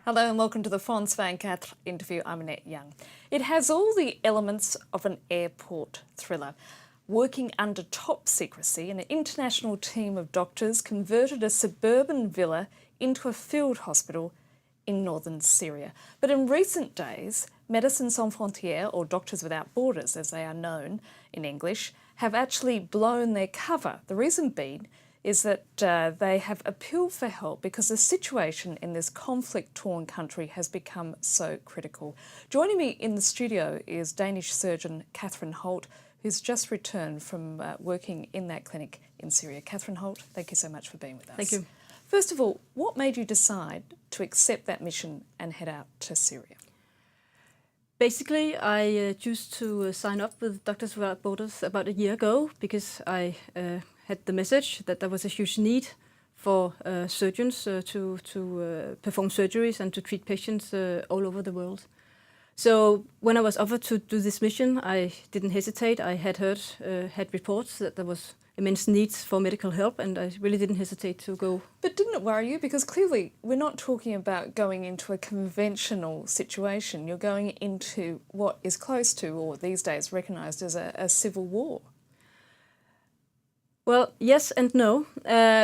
Hello and welcome to the Frans van Quatre interview. I'm Annette Young. It has all the elements of an airport thriller. Working under top secrecy, an international team of doctors converted a suburban villa into a field hospital in northern Syria. But in recent days, Médecins Sans Frontières, or Doctors Without Borders as they are known in English, have actually blown their cover. The reason being is that they have appealed for help because the situation in this conflict-torn country has become so critical. Joining me in the studio is Danish surgeon Catherine Holt, who's just returned from working in that clinic in Syria. Catherine Holt, thank you so much for being with us. Thank you. First of all, what made you decide to accept that mission and head out to Syria? Basically, I chose to sign up with Doctors Without Borders about a year ago because I had the message that there was a huge need for surgeons to perform surgeries and to treat patients all over the world. So when I was offered to do this mission, I didn't hesitate. I had reports that there was immense needs for medical help, and I really didn't hesitate to go. But didn't it worry you? Because clearly we're not talking about going into a conventional situation. You're going into what is close to, or these days recognised as a civil war. Well, yes and no.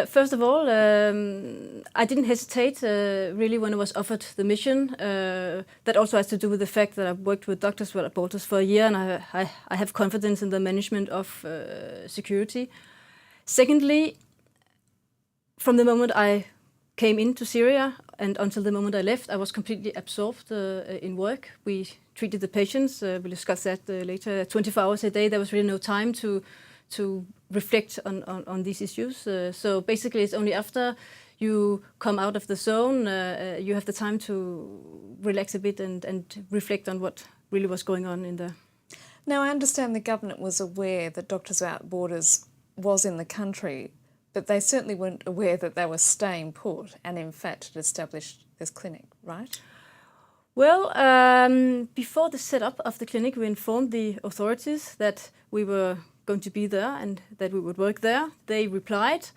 First of all, I didn't hesitate really when I was offered the mission. That also has to do with the fact that I've worked with Doctors Without Borders for a year, and I have confidence in the management of security. Secondly, from the moment I came into Syria and until the moment I left, I was completely absorbed in work. We treated the patients. We'll discuss that later. 24 hours a day. There was really no time to reflect on these issues. So basically it's only after you come out of the zone, you have the time to relax a bit and reflect on what really was going on in there. Now I understand the government was aware that Doctors Without Borders was in the country, but they certainly weren't aware that they were staying put and in fact had established this clinic, right? Well, before the setup of the clinic, we informed the authorities that we were going to be there and that we would work there. They replied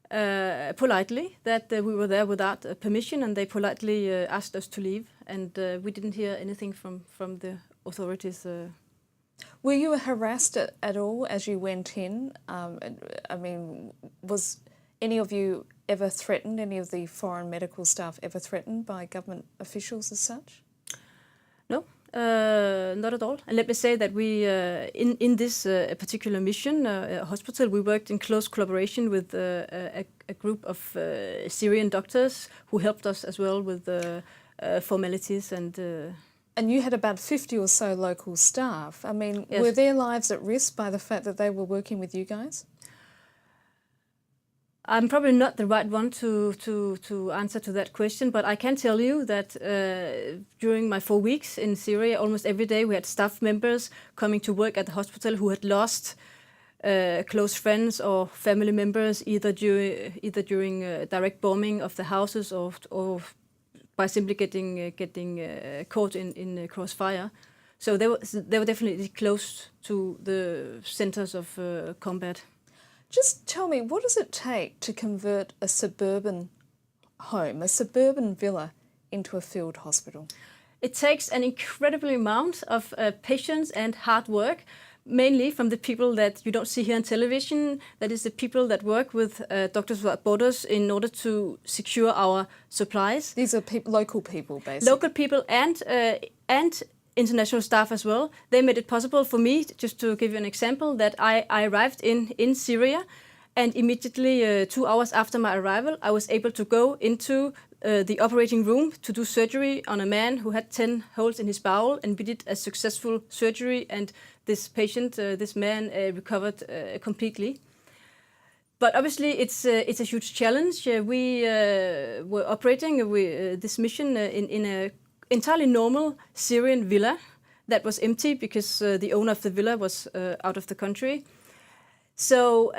politely that we were there without permission, and they politely asked us to leave, and we didn't hear anything from the authorities. Were you harassed at all as you went in? I mean, was any of you ever threatened, any of the foreign medical staff ever threatened by government officials as such? No. Not at all. And let me say that we, in this particular mission, hospital, we worked in close collaboration with a group of Syrian doctors who helped us as well with formalities and. And you had about 50 or so local staff. I mean, yes. Were their lives at risk by the fact that they were working with you guys? I'm probably not the right one to answer to that question, but I can tell you that during my 4 weeks in Syria, almost every day we had staff members coming to work at the hospital who had lost close friends or family members, either during direct bombing of the houses or by simply getting caught in crossfire. So they were definitely close to the centers of combat. Just tell me, what does it take to convert a suburban home, a suburban villa, into a field hospital? It takes an incredible amount of patience and hard work, mainly from the people that you don't see here on television. That is the people that work with Doctors Without Borders in order to secure our supplies. These are local people, basically. Local people and international staff as well. They made it possible for me, just to give you an example, that I arrived in Syria, and immediately 2 hours after my arrival, I was able to go into the operating room to do surgery on a man who had 10 holes in his bowel, and we did a successful surgery, and this patient, this man, recovered completely. But obviously, it's a huge challenge. We were operating this mission in a entirely normal Syrian villa that was empty because the owner of the villa was out of the country. So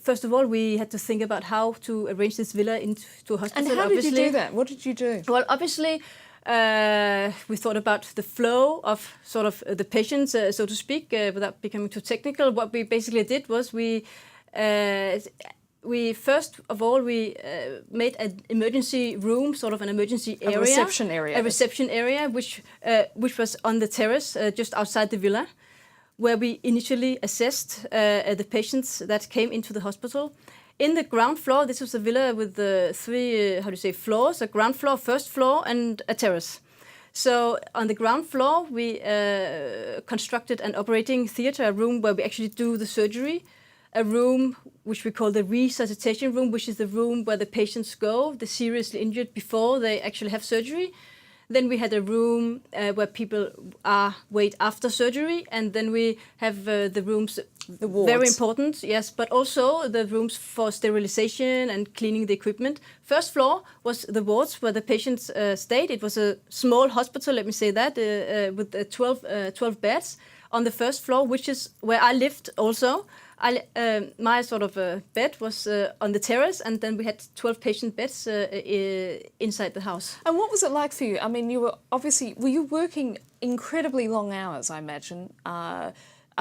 first of all, we had to think about how to arrange this villa into a hospital. And how did you do that? What did you do? Well, obviously, We thought about the flow of sort of the patients, so to speak, without becoming too technical. What we basically did was we first of all made an emergency room, sort of an emergency area, a reception area, which was on the terrace just outside the villa, where we initially assessed the patients that came into the hospital. In the ground floor, this was a villa with three, floors, a ground floor, first floor, and a terrace. So on the ground floor, we constructed an operating theater, a room where we actually do the surgery, a room which we call the resuscitation room, which is the room where the patients go, the seriously injured, before they actually have surgery. Then we had a room where people wait after surgery, and then we have the rooms, the wards. Very important, yes, but also the rooms for sterilization and cleaning the equipment. First floor was the wards where the patients stayed. It was a small hospital, let me say that, with 12 beds on the first floor, which is where I lived also. My sort of bed was on the terrace, and then we had 12 patient beds inside the house. And what was it like for you? I mean, were you working incredibly long hours, I imagine? I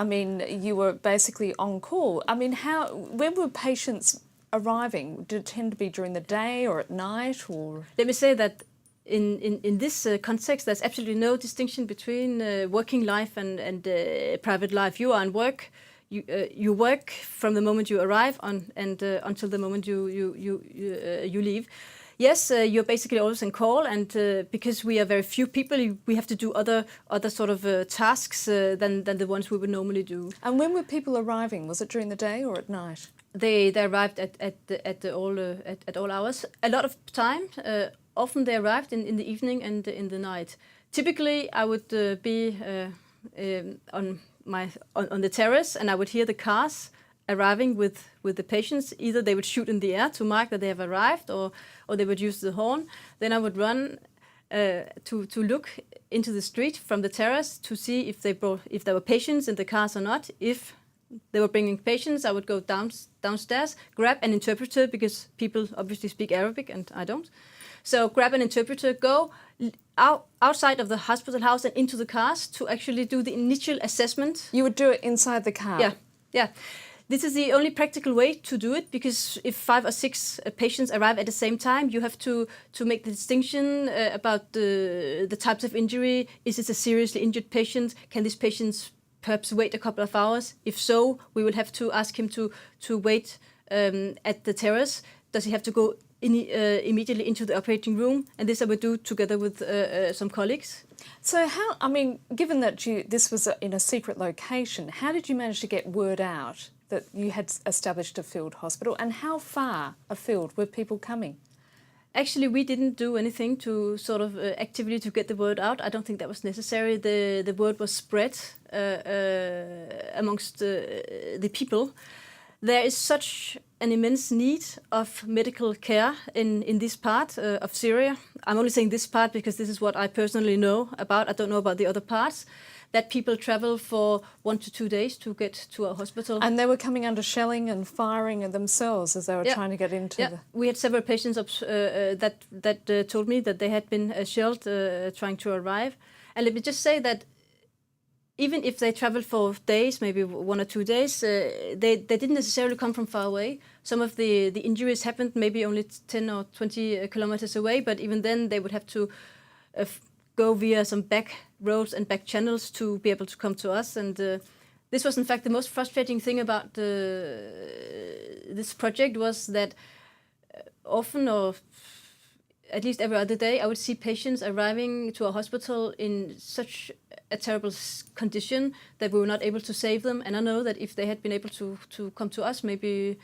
mean, you were basically on call. I mean, when were patients arriving? Did it tend to be during the day or at night, or? Let me say that in this context, there's absolutely no distinction between working life and private life. You are on work. You work from the moment you arrive and until the moment you leave. Yes, you're basically always on call, and because we are very few people, we have to do other sort of tasks than the ones we would normally do. And when were people arriving? Was it during the day or at night? They arrived at all hours. A lot of time. Often they arrived in the evening and in the night. Typically, I would be on the terrace, and I would hear the cars arriving with the patients. Either they would shoot in the air to mark that they have arrived, or they would use the horn. Then I would run to look into the street from the terrace to see if there were patients in the cars or not. If they were bringing patients, I would go downstairs, grab an interpreter, because people obviously speak Arabic and I don't. So grab an interpreter, go outside of the hospital house and into the cars to actually do the initial assessment. You would do it inside the car? Yeah. This is the only practical way to do it, because if 5 or 6 patients arrive at the same time, you have to make the distinction about the types of injury. Is it a seriously injured patient? Can this patient perhaps wait a couple of hours? If so, we will have to ask him to wait at the terrace. Does he have to go immediately into the operating room? And this I would do together with some colleagues. So given that this was in a secret location, how did you manage to get word out that you had established a field hospital, and how far afield were people coming? Actually, we didn't do anything to sort of actively to get the word out. I don't think that was necessary. The word was spread amongst the people. There is such an immense need of medical care in this part of Syria. I'm only saying this part because this is what I personally know about. I don't know about the other parts. That people travel for 1 to 2 days to get to a hospital. And they were coming under shelling and firing themselves as they were trying to get into the... We had several patients that told me that they had been shelled trying to arrive. And let me just say that even if they traveled for days, maybe 1 or 2 days, they didn't necessarily come from far away. Some of the injuries happened maybe only 10 or 20 kilometers away, but even then they would have to go via some back roads and back channels to be able to come to us. And this was in fact the most frustrating thing about this project, was that often, or at least every other day, I would see patients arriving to a hospital in such a terrible condition that we were not able to save them. And I know that if they had been able to come to us maybe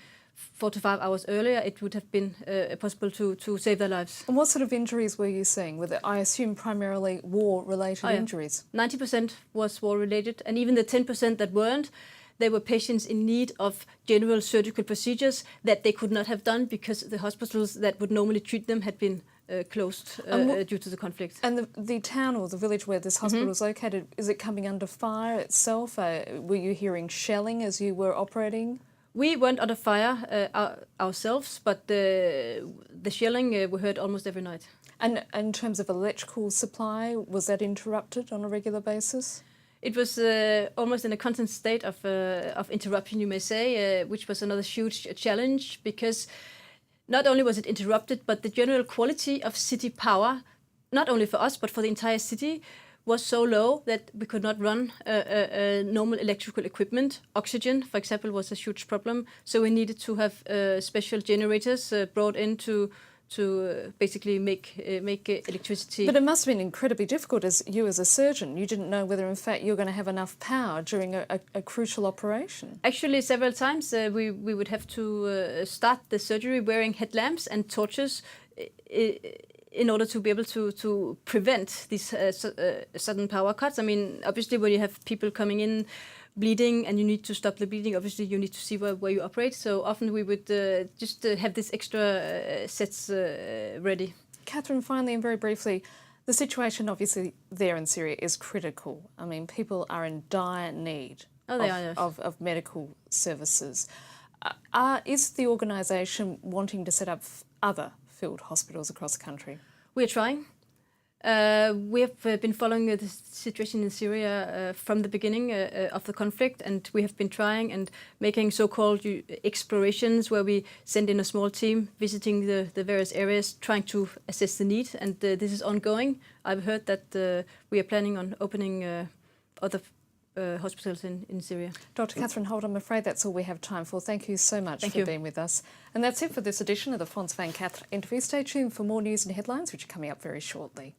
4 to 5 hours earlier, it would have been possible to save their lives. And what sort of injuries were you seeing? Were they, I assume, primarily war-related injuries? 90% was war-related, and even the 10% that weren't, they were patients in need of general surgical procedures that they could not have done because the hospitals that would normally treat them had been closed due to the conflict. And the town or the village where this hospital is located, is it coming under fire itself? Were you hearing shelling as you were operating? We weren't under fire ourselves, but the shelling we heard almost every night. And in terms of electrical supply, was that interrupted on a regular basis? It was almost in a constant state of interruption, you may say, which was another huge challenge because not only was it interrupted, but the general quality of city power, not only for us, but for the entire city, was so low that we could not run normal electrical equipment. Oxygen, for example, was a huge problem. So we needed to have special generators brought in to basically make electricity. But it must have been incredibly difficult as a surgeon. You didn't know whether, in fact, you're going to have enough power during a crucial operation. Actually, several times we would have to start the surgery wearing headlamps and torches in order to be able to prevent these sudden power cuts. I mean, obviously, when you have people coming in bleeding and you need to stop the bleeding, obviously you need to see where you operate. So often we would just have this extra sets ready. Catherine, finally and very briefly, the situation obviously there in Syria is critical. I mean, people are in dire need of medical services. Is the organisation wanting to set up other field hospitals across the country? We are trying. We have been following the situation in Syria from the beginning of the conflict, and we have been trying and making so-called explorations where we send in a small team visiting the various areas, trying to assess the need, and this is ongoing. I've heard that we are planning on opening other hospitals in Syria. Dr. Catherine Holt, I'm afraid that's all we have time for. Thank you so much for being with us. And that's it for this edition of the Frans van Katter interview. Stay tuned for more news and headlines, which are coming up very shortly.